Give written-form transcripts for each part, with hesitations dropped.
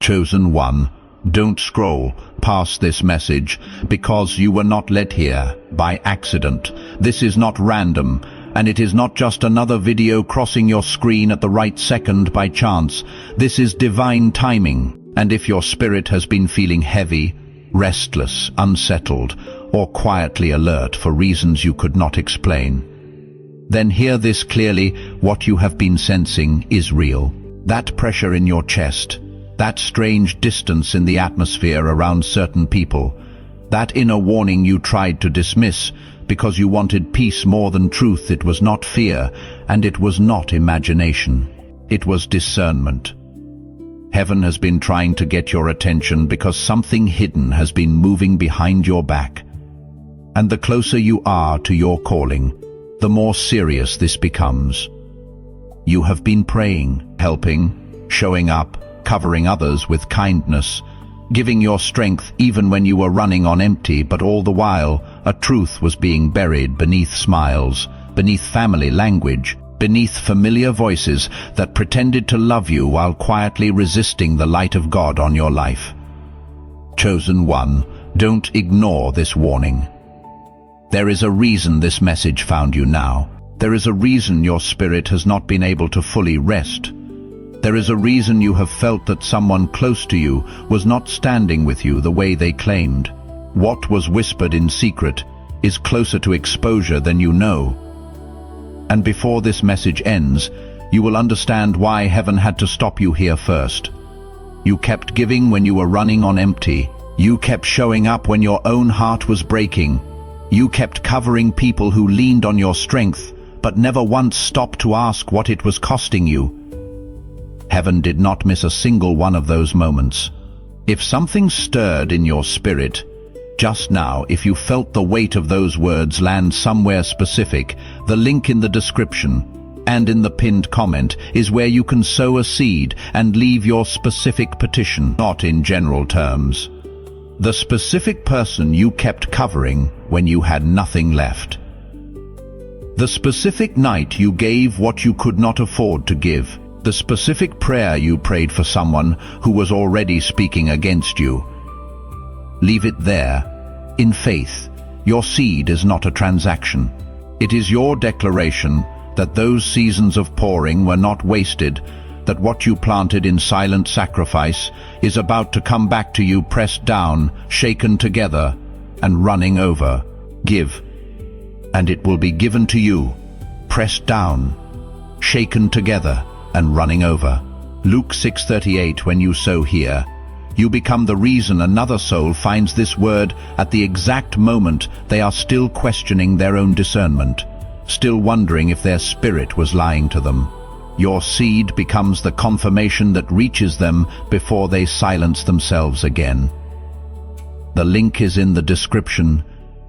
Chosen one, don't scroll past this message because you were not led here by accident. This is not random, and it is not just another video crossing your screen at the right second by chance. This is divine timing, and if your spirit has been feeling heavy, restless, unsettled, or quietly alert for reasons you could not explain, then hear this clearly: what you have been sensing is real. That pressure in your chest, that strange distance in the atmosphere around certain people, that inner warning you tried to dismiss because you wanted peace more than truth, it was not fear, and it was not imagination. It was discernment. Heaven has been trying to get your attention because something hidden has been moving behind your back. And the closer you are to your calling, the more serious this becomes. You have been praying, helping, showing up, covering others with kindness, giving your strength even when you were running on empty, but all the while a truth was being buried beneath smiles, beneath family language, beneath familiar voices that pretended to love you while quietly resisting the light of God on your life. Chosen one, don't ignore this warning. There is a reason this message found you now. There is a reason your spirit has not been able to fully rest. There is a reason you have felt that someone close to you was not standing with you the way they claimed. What was whispered in secret is closer to exposure than you know. And before this message ends, you will understand why heaven had to stop you here first. You kept giving when you were running on empty. You kept showing up when your own heart was breaking. You kept covering people who leaned on your strength, but never once stopped to ask what it was costing you. Heaven did not miss a single one of those moments. If something stirred in your spirit just now, if you felt the weight of those words land somewhere specific, the link in the description and in the pinned comment is where you can sow a seed and leave your specific petition, not in general terms. The specific person you kept covering when you had nothing left. The specific night you gave what you could not afford to give. The specific prayer you prayed for someone who was already speaking against you. Leave it there, in faith. Your seed is not a transaction. It is your declaration that those seasons of pouring were not wasted, that what you planted in silent sacrifice is about to come back to you, pressed down, shaken together, and running over. Give, and it will be given to you, pressed down, shaken together, and running over. Luke 6:38. When you sow here, you become the reason another soul finds this word at the exact moment they are still questioning their own discernment, still wondering if their spirit was lying to them. Your seed becomes the confirmation that reaches them before they silence themselves again. The link is in the description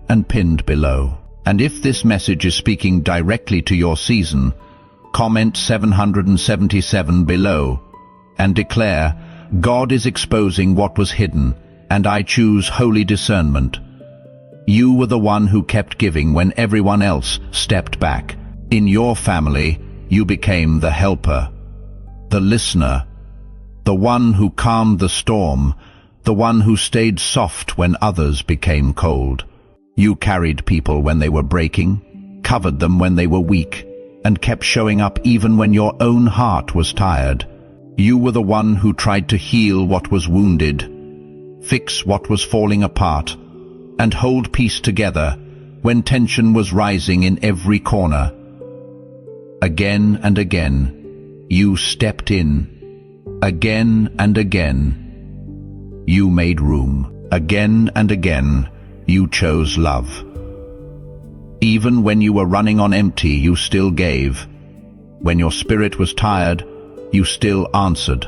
and pinned below. And if this message is speaking directly to your season, comment 777 below and declare, God is exposing what was hidden, and I choose holy discernment. You were the one who kept giving when everyone else stepped back. In your family, you became the helper, the listener, the one who calmed the storm, the one who stayed soft when others became cold. You carried people when they were breaking, covered them when they were weak, and kept showing up even when your own heart was tired. You were the one who tried to heal what was wounded, fix what was falling apart, and hold peace together when tension was rising in every corner. Again and again, you stepped in. Again and again, you made room. Again and again, you chose love. Even when you were running on empty, you still gave. When your spirit was tired, you still answered.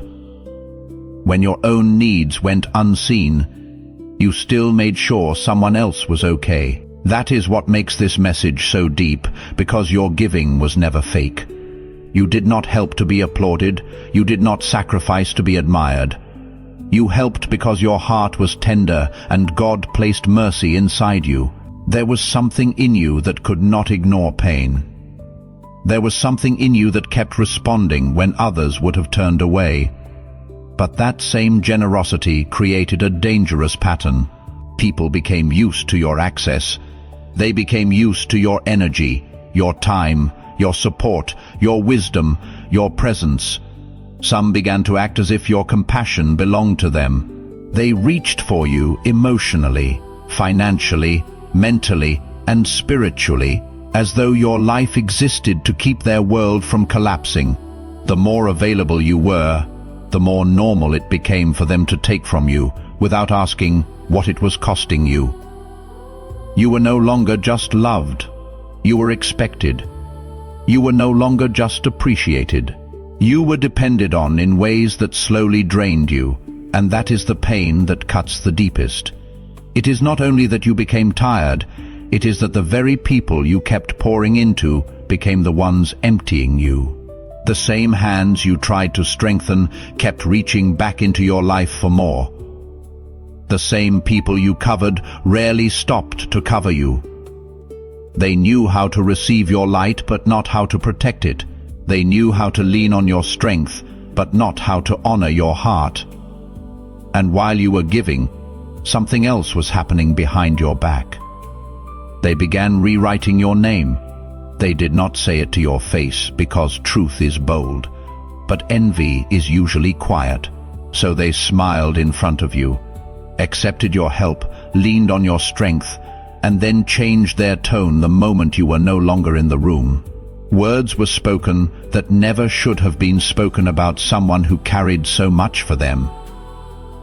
When your own needs went unseen, you still made sure someone else was okay. That is what makes this message so deep, because your giving was never fake. You did not help to be applauded. You did not sacrifice to be admired. You helped because your heart was tender and God placed mercy inside you. There was something in you that could not ignore pain. There was something in you that kept responding when others would have turned away. But that same generosity created a dangerous pattern. People became used to your access. They became used to your energy, your time, your support, your wisdom, your presence. Some began to act as if your compassion belonged to them. They reached for you emotionally, financially, mentally, and spiritually, as though your life existed to keep their world from collapsing. The more available you were, the more normal it became for them to take from you, without asking what it was costing you. You were no longer just loved. You were expected. You were no longer just appreciated. You were depended on in ways that slowly drained you, and that is the pain that cuts the deepest. It is not only that you became tired, it is that the very people you kept pouring into became the ones emptying you. The same hands you tried to strengthen kept reaching back into your life for more. The same people you covered rarely stopped to cover you. They knew how to receive your light, but not how to protect it. They knew how to lean on your strength, but not how to honor your heart. And while you were giving, something else was happening behind your back. They began rewriting your name. They did not say it to your face, because truth is bold, but envy is usually quiet. So they smiled in front of you, accepted your help, leaned on your strength, and then changed their tone the moment you were no longer in the room. Words were spoken that never should have been spoken about someone who carried so much for them.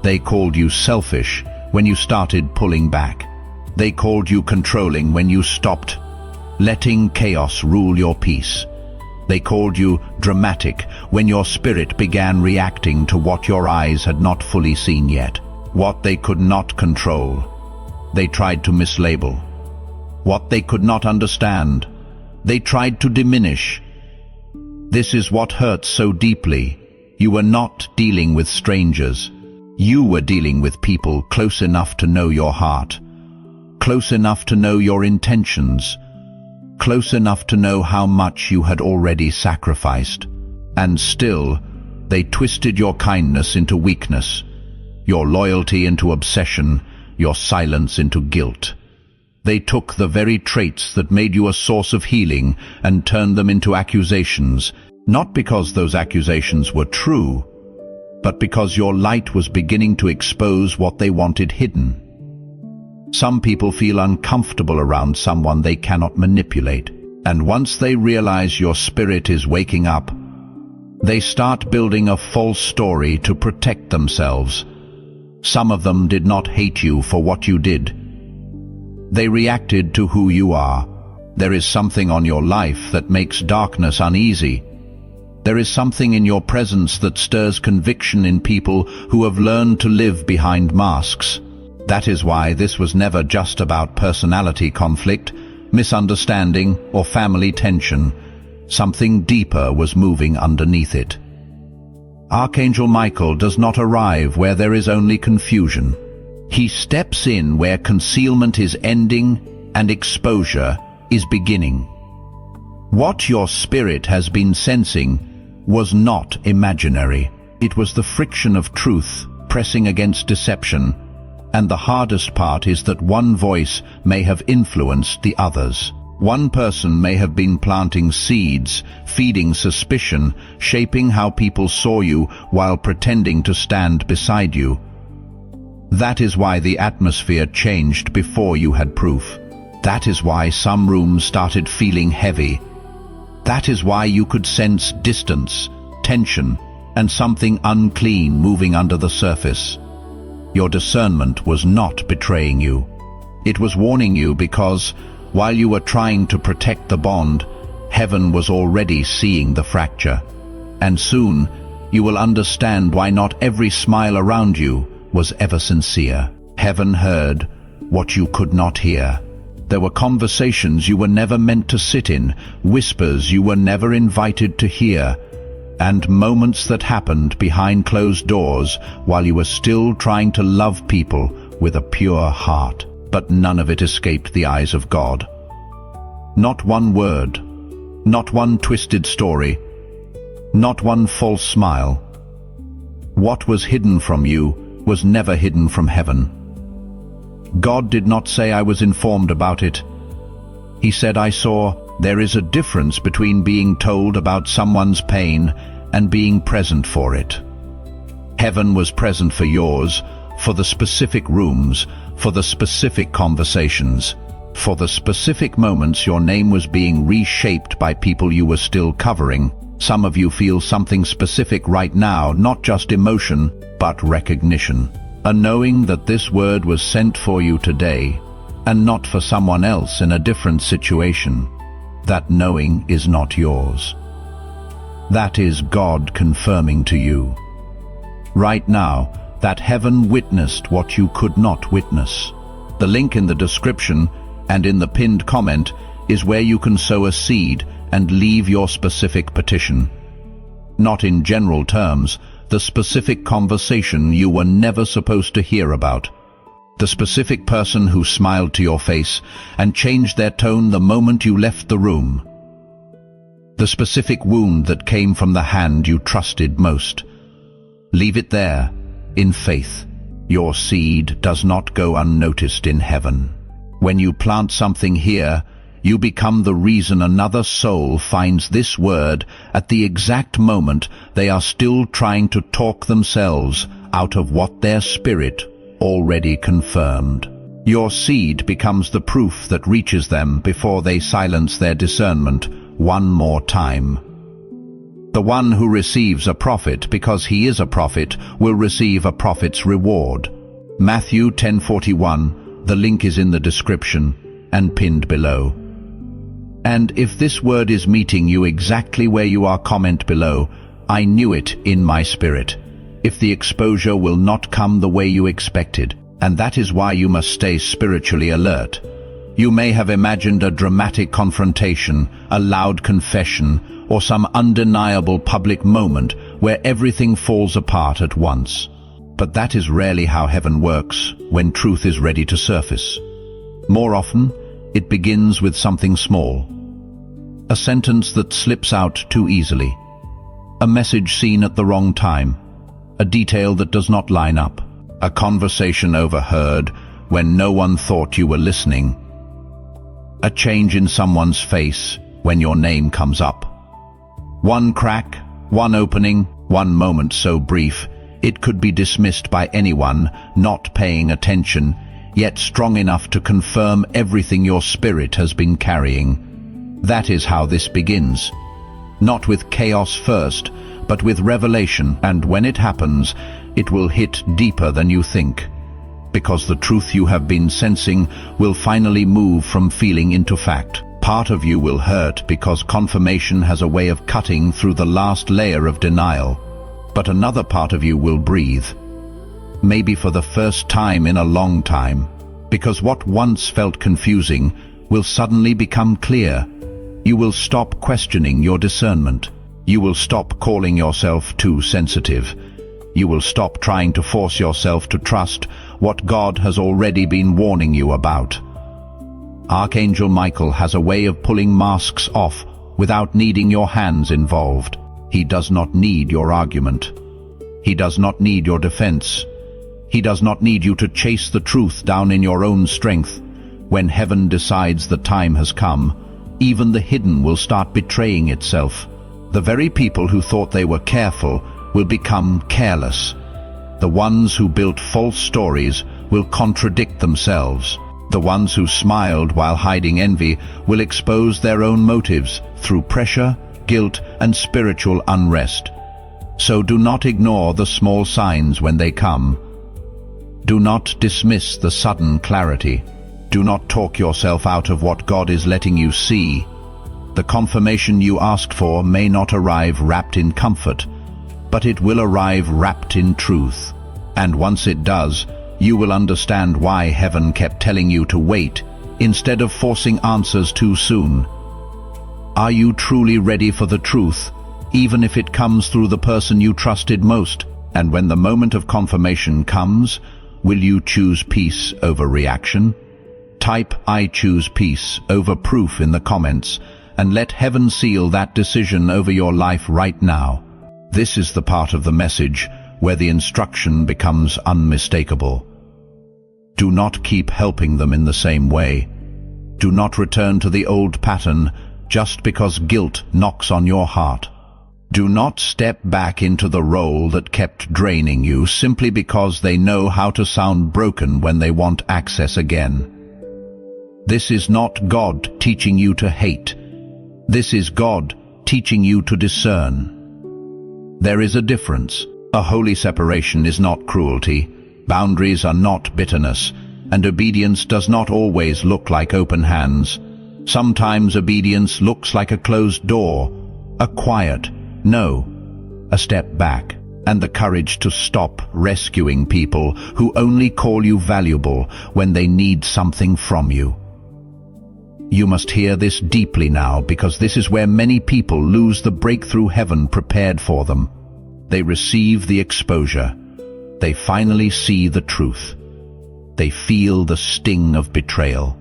They called you selfish when you started pulling back. They called you controlling when you stopped letting chaos rule your peace. They called you dramatic when your spirit began reacting to what your eyes had not fully seen yet. What they could not control, they tried to mislabel. What they could not understand, they tried to diminish. This is what hurts so deeply. You were not dealing with strangers. You were dealing with people close enough to know your heart, close enough to know your intentions, close enough to know how much you had already sacrificed. And still, they twisted your kindness into weakness, your loyalty into obsession, your silence into guilt. They took the very traits that made you a source of healing and turned them into accusations, not because those accusations were true, but because your light was beginning to expose what they wanted hidden. Some people feel uncomfortable around someone they cannot manipulate, and once they realize your spirit is waking up, they start building a false story to protect themselves. Some of them did not hate you for what you did. They reacted to who you are. There is something on your life that makes darkness uneasy. There is something in your presence that stirs conviction in people who have learned to live behind masks. That is why this was never just about personality conflict, misunderstanding, or family tension. Something deeper was moving underneath it. Archangel Michael does not arrive where there is only confusion. He steps in where concealment is ending and exposure is beginning. What your spirit has been sensing was not imaginary. It was the friction of truth pressing against deception. And the hardest part is that one voice may have influenced the others. One person may have been planting seeds, feeding suspicion, shaping how people saw you while pretending to stand beside you. That is why the atmosphere changed before you had proof. That is why some rooms started feeling heavy. That is why you could sense distance, tension, and something unclean moving under the surface. Your discernment was not betraying you. It was warning you because, while you were trying to protect the bond, heaven was already seeing the fracture. And soon, you will understand why not every smile around you was ever sincere. Heaven heard what you could not hear. There were conversations you were never meant to sit in, whispers you were never invited to hear, and moments that happened behind closed doors while you were still trying to love people with a pure heart. But none of it escaped the eyes of God. Not one word, not one twisted story, not one false smile. What was hidden from you was never hidden from heaven. God did not say I was informed about it. He said I saw. There is a difference between being told about someone's pain and being present for it. Heaven was present for yours, for the specific rooms, for the specific conversations, for the specific moments your name was being reshaped by people you were still covering. Some of you feel something specific right now, not just emotion, but recognition. A knowing that this word was sent for you today, and not for someone else in a different situation. That knowing is not yours. That is God confirming to you. Right now, that heaven witnessed what you could not witness. The link in the description and in the pinned comment is where you can sow a seed and leave your specific petition. Not in general terms, the specific conversation you were never supposed to hear about. The specific person who smiled to your face and changed their tone the moment you left the room. The specific wound that came from the hand you trusted most. Leave it there, in faith. Your seed does not go unnoticed in heaven. When you plant something here, you become the reason another soul finds this word at the exact moment they are still trying to talk themselves out of what their spirit already confirmed. Your seed becomes the proof that reaches them before they silence their discernment one more time. The one who receives a prophet because he is a prophet will receive a prophet's reward. Matthew 10:41, the link is in the description and pinned below. And if this word is meeting you exactly where you are, comment below, I knew it in my spirit. If the exposure will not come the way you expected, and that is why you must stay spiritually alert. You may have imagined a dramatic confrontation, a loud confession, or some undeniable public moment where everything falls apart at once. But that is rarely how heaven works when truth is ready to surface. More often, it begins with something small. A sentence that slips out too easily. A message seen at the wrong time. A detail that does not line up. A conversation overheard when no one thought you were listening. A change in someone's face when your name comes up. One crack, one opening, one moment so brief, it could be dismissed by anyone not paying attention, yet strong enough to confirm everything your spirit has been carrying. That is how this begins. Not with chaos first, but with revelation, and when it happens, it will hit deeper than you think. Because the truth you have been sensing will finally move from feeling into fact. Part of you will hurt because confirmation has a way of cutting through the last layer of denial. But another part of you will breathe. Maybe for the first time in a long time. Because what once felt confusing will suddenly become clear. You will stop questioning your discernment. You will stop calling yourself too sensitive. You will stop trying to force yourself to trust what God has already been warning you about. Archangel Michael has a way of pulling masks off without needing your hands involved. He does not need your argument. He does not need your defense. He does not need you to chase the truth down in your own strength. When heaven decides the time has come, even the hidden will start betraying itself. The very people who thought they were careful will become careless. The ones who built false stories will contradict themselves. The ones who smiled while hiding envy will expose their own motives through pressure, guilt, and spiritual unrest. So do not ignore the small signs when they come. Do not dismiss the sudden clarity. Do not talk yourself out of what God is letting you see. The confirmation you asked for may not arrive wrapped in comfort, but it will arrive wrapped in truth. And once it does, you will understand why heaven kept telling you to wait, instead of forcing answers too soon. Are you truly ready for the truth, even if it comes through the person you trusted most? And when the moment of confirmation comes, will you choose peace over reaction? Type "I choose peace" over proof in the comments, and let heaven seal that decision over your life right now. This is the part of the message where the instruction becomes unmistakable. Do not keep helping them in the same way. Do not return to the old pattern just because guilt knocks on your heart. Do not step back into the role that kept draining you simply because they know how to sound broken when they want access again. This is not God teaching you to hate. This is God teaching you to discern. There is a difference. A holy separation is not cruelty. Boundaries are not bitterness. And obedience does not always look like open hands. Sometimes obedience looks like a closed door, a quiet no, a step back, and the courage to stop rescuing people who only call you valuable when they need something from you. You must hear this deeply now, because this is where many people lose the breakthrough heaven prepared for them. They receive the exposure. They finally see the truth. They feel the sting of betrayal.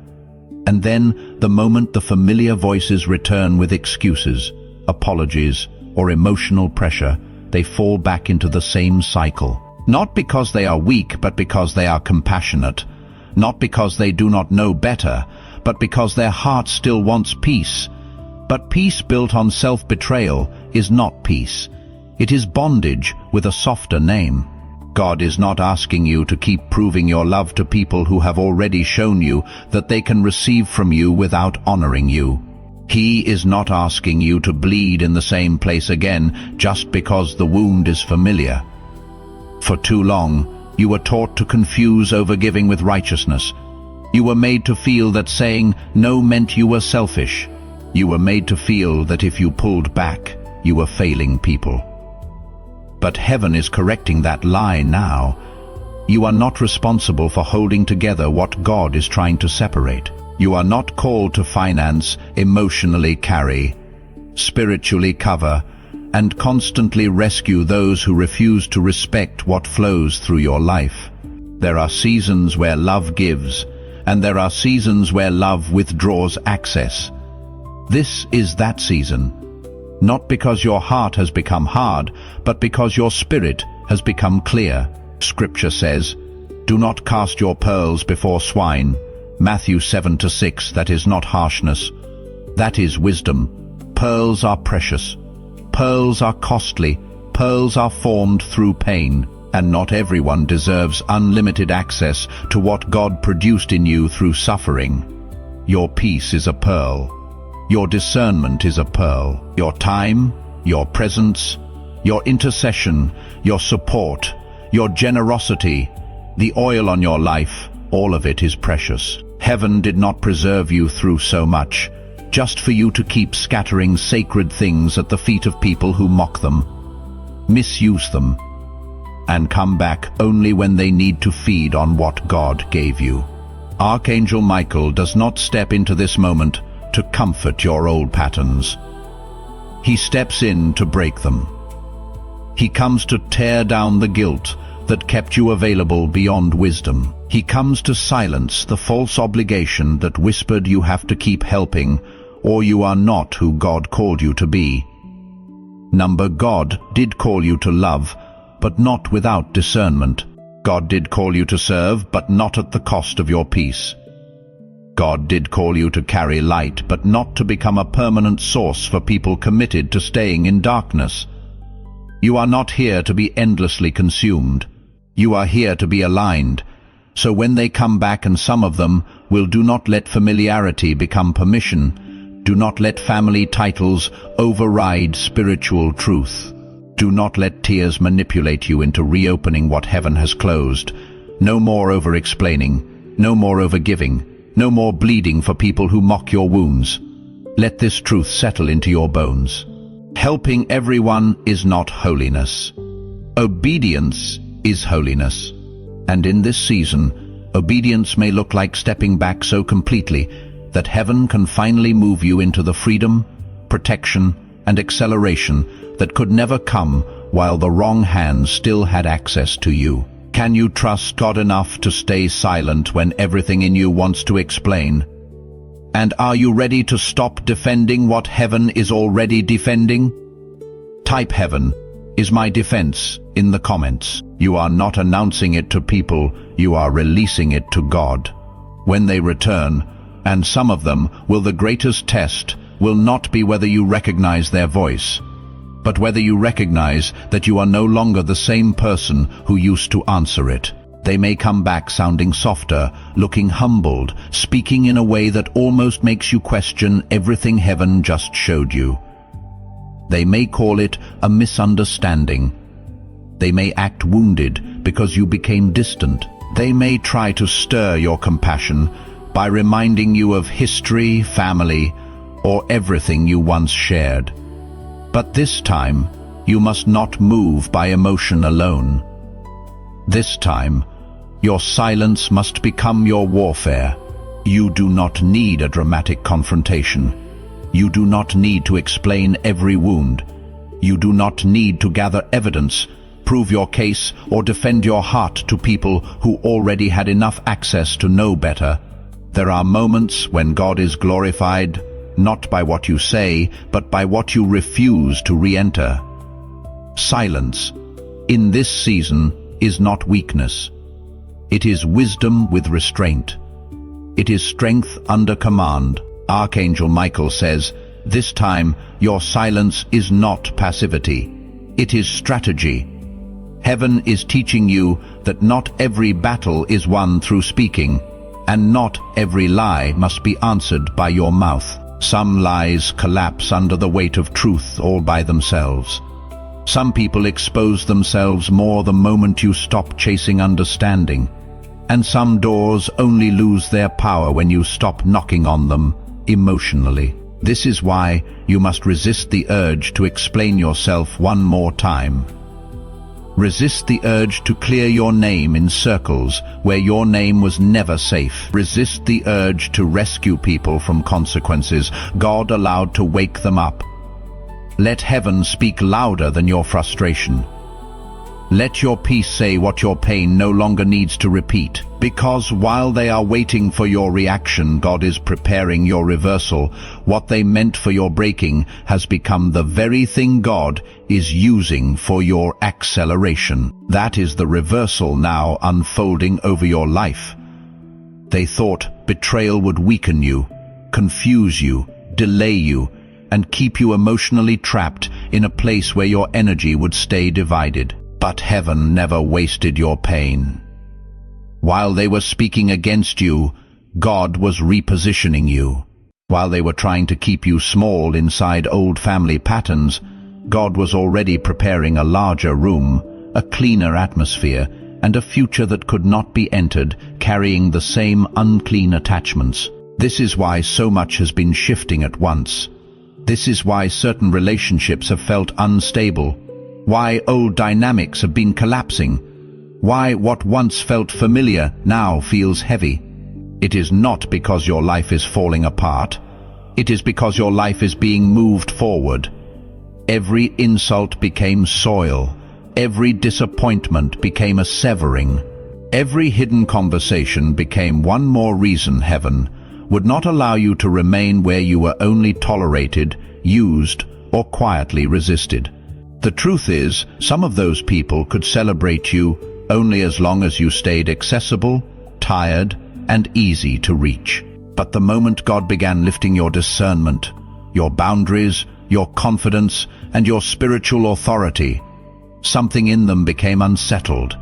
And then, the moment the familiar voices return with excuses, apologies, or emotional pressure, they fall back into the same cycle. Not because they are weak, but because they are compassionate. Not because they do not know better, but because their heart still wants peace. But peace built on self-betrayal is not peace. It is bondage with a softer name. God is not asking you to keep proving your love to people who have already shown you that they can receive from you without honoring you. He is not asking you to bleed in the same place again just because the wound is familiar. For too long, you were taught to confuse overgiving with righteousness. You were made to feel that saying no meant you were selfish. You were made to feel that if you pulled back, you were failing people. But heaven is correcting that lie now. You are not responsible for holding together what God is trying to separate. You are not called to finance, emotionally carry, spiritually cover, and constantly rescue those who refuse to respect what flows through your life. There are seasons where love gives, and there are seasons where love withdraws access. This is that season. Not because your heart has become hard, but because your spirit has become clear. Scripture says, "Do not cast your pearls before swine." Matthew 7-6, that is not harshness. That is wisdom. Pearls are precious. Pearls are costly. Pearls are formed through pain. And not everyone deserves unlimited access to what God produced in you through suffering. Your peace is a pearl. Your discernment is a pearl. Your time, your presence, your intercession, your support, your generosity, the oil on your life, all of it is precious. Heaven did not preserve you through so much, just for you to keep scattering sacred things at the feet of people who mock them, misuse them, and come back only when they need to feed on what God gave you. Archangel Michael does not step into this moment to comfort your old patterns. He steps in to break them. He comes to tear down the guilt that kept you available beyond wisdom. He comes to silence the false obligation that whispered you have to keep helping, or you are not who God called you to be. God did call you to love, but not without discernment. God did call you to serve, but not at the cost of your peace. God did call you to carry light, but not to become a permanent source for people committed to staying in darkness. You are not here to be endlessly consumed. You are here to be aligned. So when they come back, and some of them will, do not let familiarity become permission. Do not let family titles override spiritual truth. Do not let tears manipulate you into reopening what heaven has closed. No more over-explaining, no more over-giving, no more bleeding for people who mock your wounds. Let this truth settle into your bones. Helping everyone is not holiness. Obedience is holiness. And in this season, obedience may look like stepping back so completely that heaven can finally move you into the freedom, protection, and acceleration that could never come while the wrong hands still had access to you. Can you trust God enough to stay silent when everything in you wants to explain? And are you ready to stop defending what heaven is already defending? Type heaven is my defense in the comments. You are not announcing it to people, you are releasing it to God. When they return, and some of them, the greatest test will not be whether you recognize their voice, but whether you recognize that you are no longer the same person who used to answer it. They may come back sounding softer, looking humbled, speaking in a way that almost makes you question everything heaven just showed you. They may call it a misunderstanding. They may act wounded because you became distant. They may try to stir your compassion by reminding you of history, family, or everything you once shared. But this time, you must not move by emotion alone. This time, your silence must become your warfare. You do not need a dramatic confrontation. You do not need to explain every wound. You do not need to gather evidence, prove your case, or defend your heart to people who already had enough access to know better. There are moments when God is glorified, not by what you say, but by what you refuse to re-enter. Silence, in this season, is not weakness. It is wisdom with restraint. It is strength under command. Archangel Michael says, this time your silence is not passivity. It is strategy. Heaven is teaching you that not every battle is won through speaking, and not every lie must be answered by your mouth. Some lies collapse under the weight of truth all by themselves. Some people expose themselves more the moment you stop chasing understanding, and some doors only lose their power when you stop knocking on them emotionally. This is why you must resist the urge to explain yourself one more time. Resist the urge to clear your name in circles where your name was never safe. Resist the urge to rescue people from consequences God allowed to wake them up. Let heaven speak louder than your frustration. Let your peace say what your pain no longer needs to repeat. Because while they are waiting for your reaction, God is preparing your reversal. What they meant for your breaking has become the very thing God is using for your acceleration. That is the reversal now unfolding over your life. They thought betrayal would weaken you, confuse you, delay you, and keep you emotionally trapped in a place where your energy would stay divided. But heaven never wasted your pain. While they were speaking against you, God was repositioning you. While they were trying to keep you small inside old family patterns, God was already preparing a larger room, a cleaner atmosphere, and a future that could not be entered carrying the same unclean attachments. This is why so much has been shifting at once. This is why certain relationships have felt unstable, why old dynamics have been collapsing, why what once felt familiar now feels heavy. It is not because your life is falling apart. It is because your life is being moved forward. Every insult became soil. Every disappointment became a severing. Every hidden conversation became one more reason heaven would not allow you to remain where you were only tolerated, used, or quietly resisted. The truth is, some of those people could celebrate you only as long as you stayed accessible, tired, and easy to reach. But the moment God began lifting your discernment, your boundaries, your confidence, and your spiritual authority, something in them became unsettled.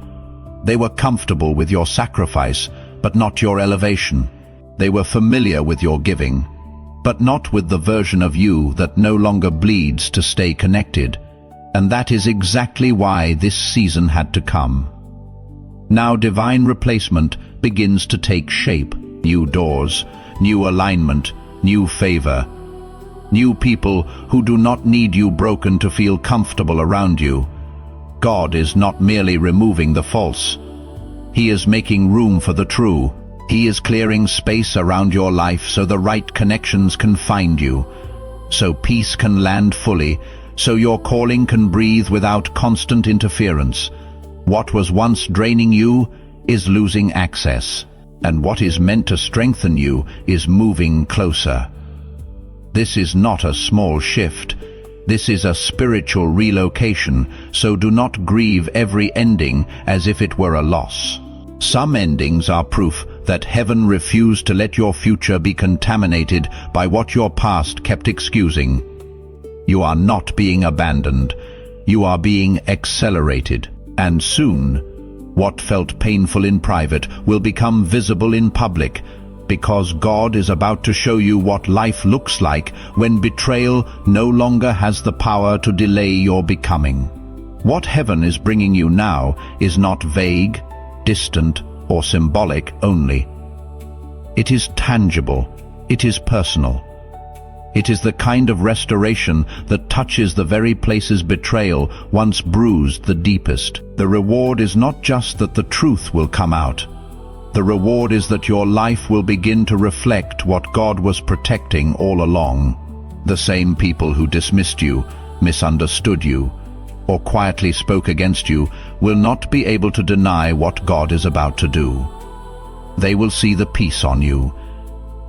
They were comfortable with your sacrifice, but not your elevation. They were familiar with your giving, but not with the version of you that no longer bleeds to stay connected. And that is exactly why this season had to come. Now divine replacement begins to take shape. New doors, new alignment, new favor. New people who do not need you broken to feel comfortable around you. God is not merely removing the false. He is making room for the true. He is clearing space around your life so the right connections can find you, so peace can land fully, so your calling can breathe without constant interference. What was once draining you is losing access, and what is meant to strengthen you is moving closer. This is not a small shift. This is a spiritual relocation, so do not grieve every ending as if it were a loss. Some endings are proof that heaven refused to let your future be contaminated by what your past kept excusing. You are not being abandoned. You are being accelerated. And soon, what felt painful in private will become visible in public, because God is about to show you what life looks like when betrayal no longer has the power to delay your becoming. What heaven is bringing you now is not vague, distant, or symbolic only. It is tangible. It is personal. It is the kind of restoration that touches the very places betrayal once bruised the deepest. The reward is not just that the truth will come out. The reward is that your life will begin to reflect what God was protecting all along. The same people who dismissed you, misunderstood you, or quietly spoke against you will not be able to deny what God is about to do. They will see the peace on you.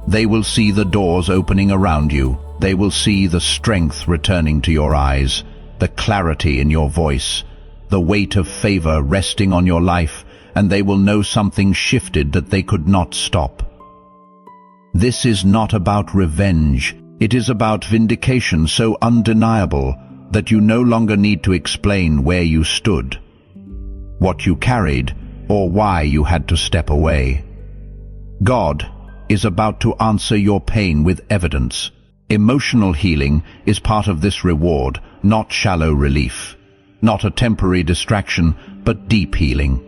They will see the doors opening around you. They will see the strength returning to your eyes, the clarity in your voice, the weight of favor resting on your life, and they will know something shifted that they could not stop. This is not about revenge. It is about vindication so undeniable that you no longer need to explain where you stood, what you carried, or why you had to step away. God is about to answer your pain with evidence. Emotional healing is part of this reward, not shallow relief, not a temporary distraction, but deep healing.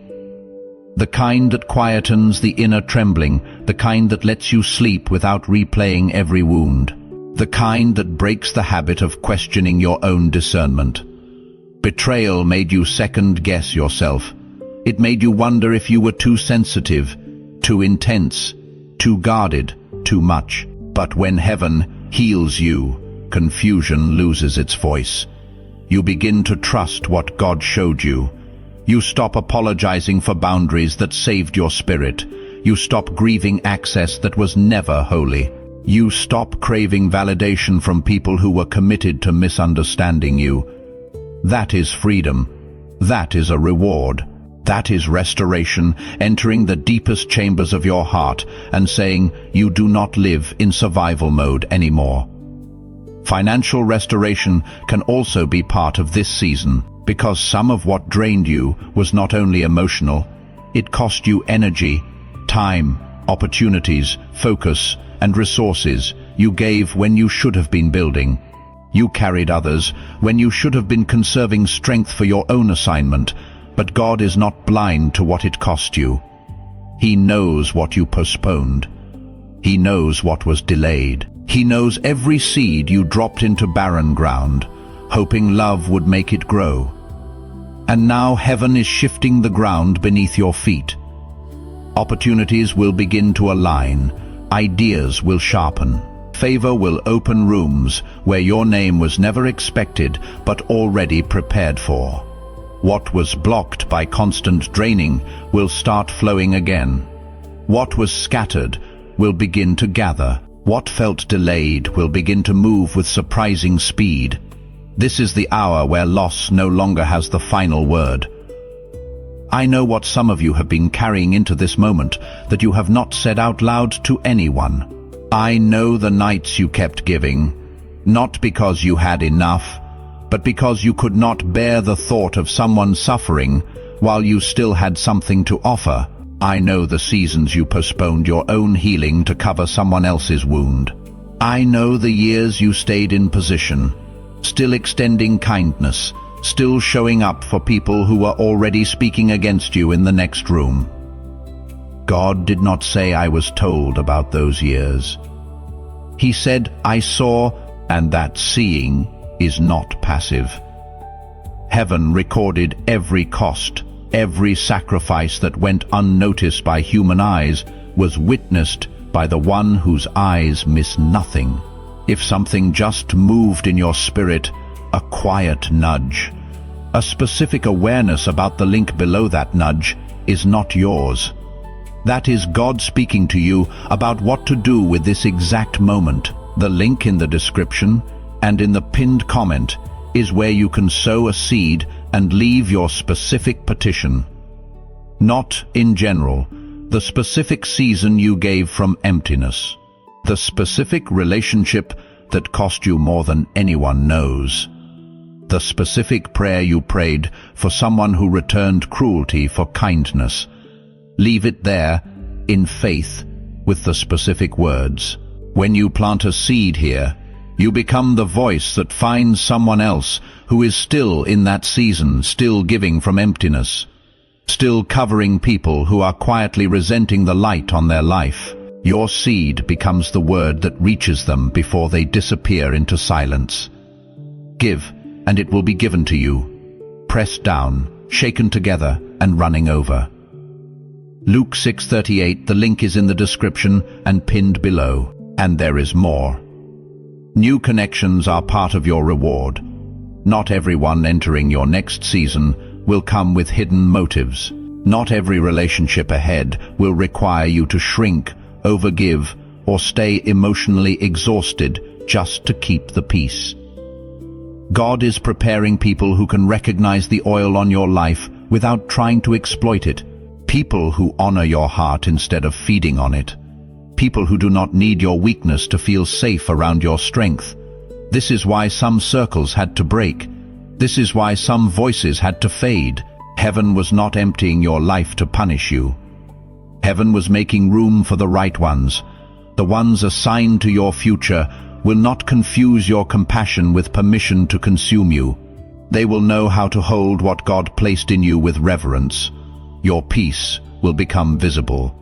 The kind that quietens the inner trembling, the kind that lets you sleep without replaying every wound, the kind that breaks the habit of questioning your own discernment. Betrayal made you second-guess yourself. It made you wonder if you were too sensitive, too intense, too guarded, too much. But when heaven heals you, confusion loses its voice. You begin to trust what God showed you. You stop apologizing for boundaries that saved your spirit. You stop grieving access that was never holy. You stop craving validation from people who were committed to misunderstanding you. That is freedom. That is a reward. That is restoration, entering the deepest chambers of your heart and saying, you do not live in survival mode anymore. Financial restoration can also be part of this season, because some of what drained you was not only emotional, it cost you energy, time, opportunities, focus, and resources you gave when you should have been building. You carried others when you should have been conserving strength for your own assignment, but God is not blind to what it cost you. He knows what you postponed. He knows what was delayed. He knows every seed you dropped into barren ground, hoping love would make it grow. And now heaven is shifting the ground beneath your feet. Opportunities will begin to align. Ideas will sharpen. Favor will open rooms where your name was never expected but already prepared for. What was blocked by constant draining will start flowing again. What was scattered will begin to gather. What felt delayed will begin to move with surprising speed. This is the hour where loss no longer has the final word. I know what some of you have been carrying into this moment that you have not said out loud to anyone. I know the nights you kept giving, not because you had enough, but because you could not bear the thought of someone suffering while you still had something to offer. I know the seasons you postponed your own healing to cover someone else's wound. I know the years you stayed in position, still extending kindness, still showing up for people who were already speaking against you in the next room. God did not say I was told about those years. He said I saw, and that seeing is not passive. Heaven recorded every cost, every sacrifice that went unnoticed by human eyes was witnessed by the one whose eyes miss nothing. If something just moved in your spirit, a quiet nudge, a specific awareness about the link below that nudge is not yours. That is God speaking to you about what to do with this exact moment. The link in the description and in the pinned comment is where you can sow a seed and leave your specific petition. Not in general, the specific season you gave from emptiness. The specific relationship that cost you more than anyone knows. The specific prayer you prayed for someone who returned cruelty for kindness. Leave it there, in faith, with the specific words. When you plant a seed here, you become the voice that finds someone else who is still in that season, still giving from emptiness, still covering people who are quietly resenting the light on their life. Your seed becomes the word that reaches them before they disappear into silence. Give, and it will be given to you, pressed down, shaken together, and running over. Luke 6:38, the link is in the description and pinned below. And there is more. New connections are part of your reward. Not everyone entering your next season will come with hidden motives. Not every relationship ahead will require you to shrink, overgive, or stay emotionally exhausted just to keep the peace. God is preparing people who can recognize the oil on your life without trying to exploit it. People who honor your heart instead of feeding on it. People who do not need your weakness to feel safe around your strength. This is why some circles had to break. This is why some voices had to fade. Heaven was not emptying your life to punish you. Heaven was making room for the right ones. The ones assigned to your future will not confuse your compassion with permission to consume you. They will know how to hold what God placed in you with reverence. Your peace will become visible.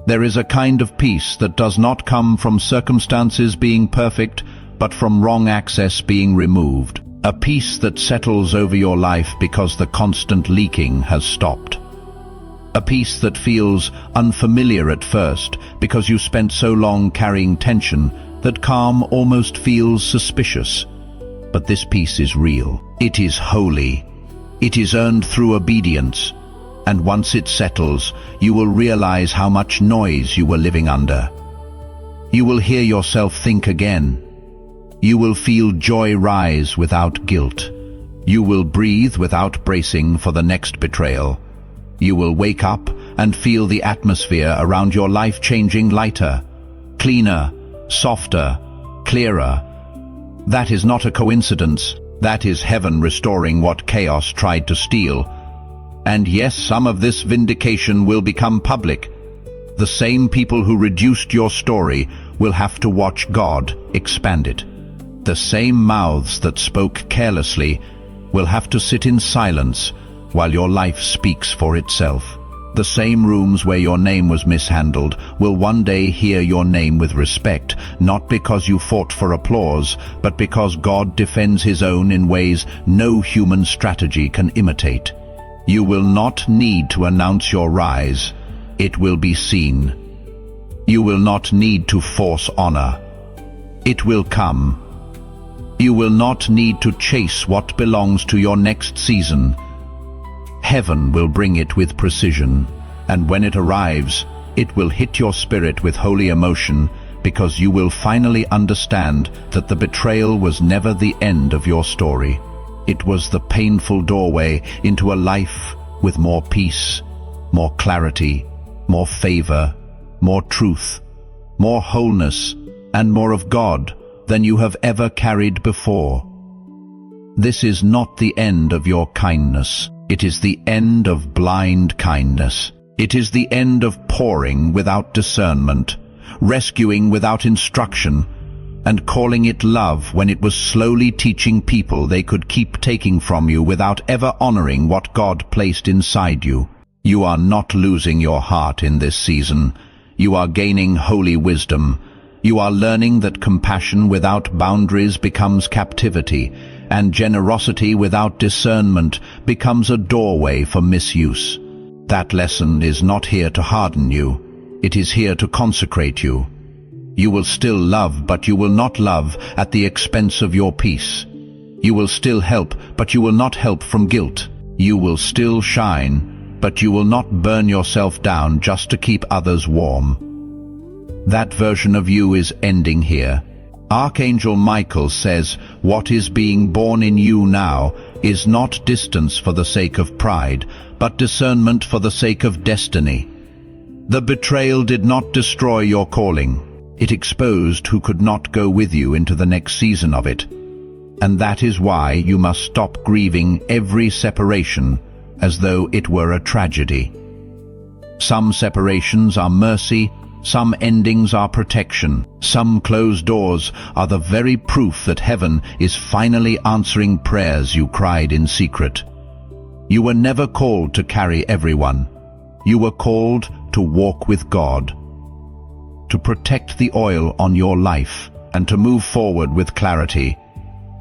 There is a kind of peace that does not come from circumstances being perfect, but from wrong access being removed. A peace that settles over your life because the constant leaking has stopped. A peace that feels unfamiliar at first because you spent so long carrying tension that calm almost feels suspicious. But this peace is real. It is holy. It is earned through obedience. And once it settles, you will realize how much noise you were living under. You will hear yourself think again. You will feel joy rise without guilt. You will breathe without bracing for the next betrayal. You will wake up and feel the atmosphere around your life changing lighter, cleaner, softer, clearer. That is not a coincidence. That is heaven restoring what chaos tried to steal. And yes, some of this vindication will become public. The same people who reduced your story will have to watch God expand it. The same mouths that spoke carelessly will have to sit in silence while your life speaks for itself. The same rooms where your name was mishandled will one day hear your name with respect, not because you fought for applause, but because God defends His own in ways no human strategy can imitate. You will not need to announce your rise. It will be seen. You will not need to force honor. It will come. You will not need to chase what belongs to your next season. Heaven will bring it with precision, and when it arrives, it will hit your spirit with holy emotion, because you will finally understand that the betrayal was never the end of your story. It was the painful doorway into a life with more peace, more clarity, more favor, more truth, more wholeness, and more of God than you have ever carried before. This is not the end of your kindness. It is the end of blind kindness. It is the end of pouring without discernment, rescuing without instruction, and calling it love when it was slowly teaching people they could keep taking from you without ever honoring what God placed inside you. You are not losing your heart in this season. You are gaining holy wisdom. You are learning that compassion without boundaries becomes captivity, and generosity without discernment becomes a doorway for misuse. That lesson is not here to harden you. It is here to consecrate you. You will still love, but you will not love at the expense of your peace. You will still help, but you will not help from guilt. You will still shine, but you will not burn yourself down just to keep others warm. That version of you is ending here. Archangel Michael says, what is being born in you now is not distance for the sake of pride, but discernment for the sake of destiny. The betrayal did not destroy your calling. It exposed who could not go with you into the next season of it. And that is why you must stop grieving every separation as though it were a tragedy. Some separations are mercy, some endings are protection, some closed doors are the very proof that heaven is finally answering prayers you cried in secret. You were never called to carry everyone. You were called to walk with God, to protect the oil on your life, and to move forward with clarity.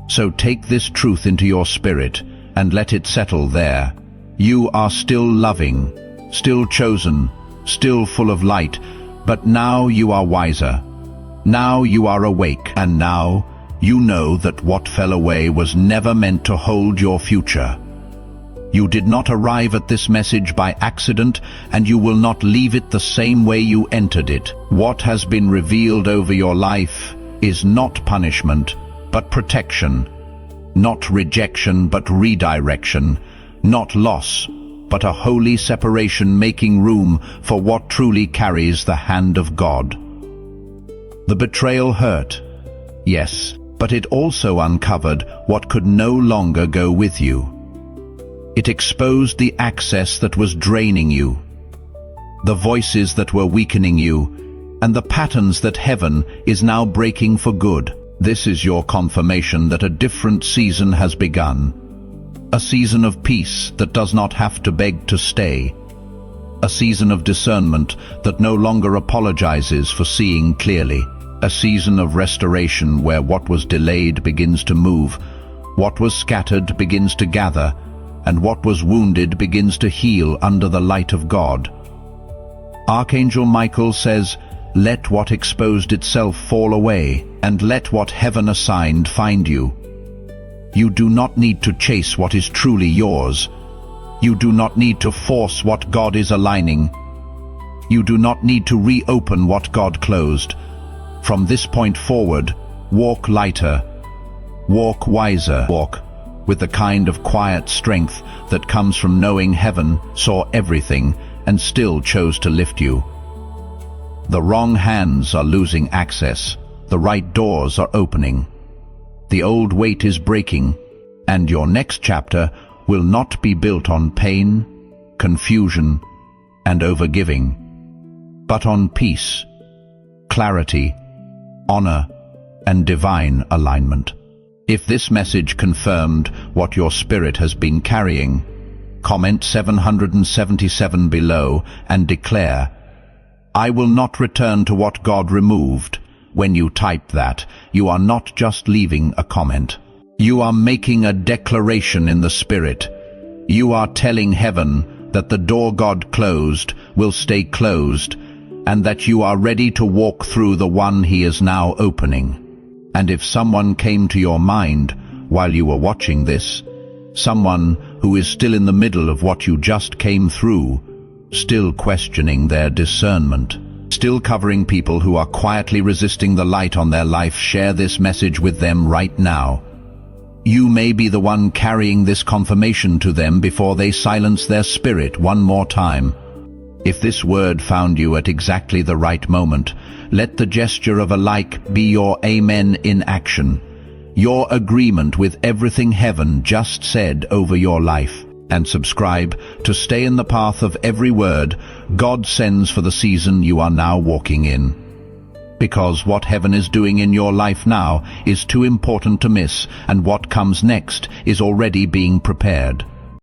So take this truth into your spirit and let it settle there. You are still loving, still chosen, still full of light, but now you are wiser. Now you are awake, and now you know that what fell away was never meant to hold your future. You did not arrive at this message by accident, and you will not leave it the same way you entered it. What has been revealed over your life is not punishment, but protection. Not rejection, but redirection. Not loss, but a holy separation, making room for what truly carries the hand of God. The betrayal hurt, yes, but it also uncovered what could no longer go with you. It exposed the access that was draining you, the voices that were weakening you, and the patterns that heaven is now breaking for good. This is your confirmation that a different season has begun. A season of peace that does not have to beg to stay. A season of discernment that no longer apologizes for seeing clearly. A season of restoration where what was delayed begins to move, what was scattered begins to gather, and what was wounded begins to heal under the light of God. Archangel Michael says, let what exposed itself fall away, and let what heaven assigned find you. You do not need to chase what is truly yours. You do not need to force what God is aligning. You do not need to reopen what God closed. From this point forward, walk lighter, walk wiser, walk with the kind of quiet strength that comes from knowing heaven saw everything and still chose to lift you. The wrong hands are losing access. The right doors are opening. The old weight is breaking, and your next chapter will not be built on pain, confusion, and overgiving, but on peace, clarity, honor, and divine alignment. If this message confirmed what your spirit has been carrying, comment 777 below and declare, I will not return to what God removed. When you type that, you are not just leaving a comment. You are making a declaration in the Spirit. You are telling heaven that the door God closed will stay closed, and that you are ready to walk through the one He is now opening. And if someone came to your mind while you were watching this, someone who is still in the middle of what you just came through, still questioning their discernment, still covering people who are quietly resisting the light on their life, share this message with them right now. You may be the one carrying this confirmation to them before they silence their spirit one more time. If this word found you at exactly the right moment, let the gesture of a like be your amen in action, your agreement with everything heaven just said over your life. And subscribe to stay in the path of every word God sends for the season you are now walking in. Because what heaven is doing in your life now is too important to miss, and what comes next is already being prepared.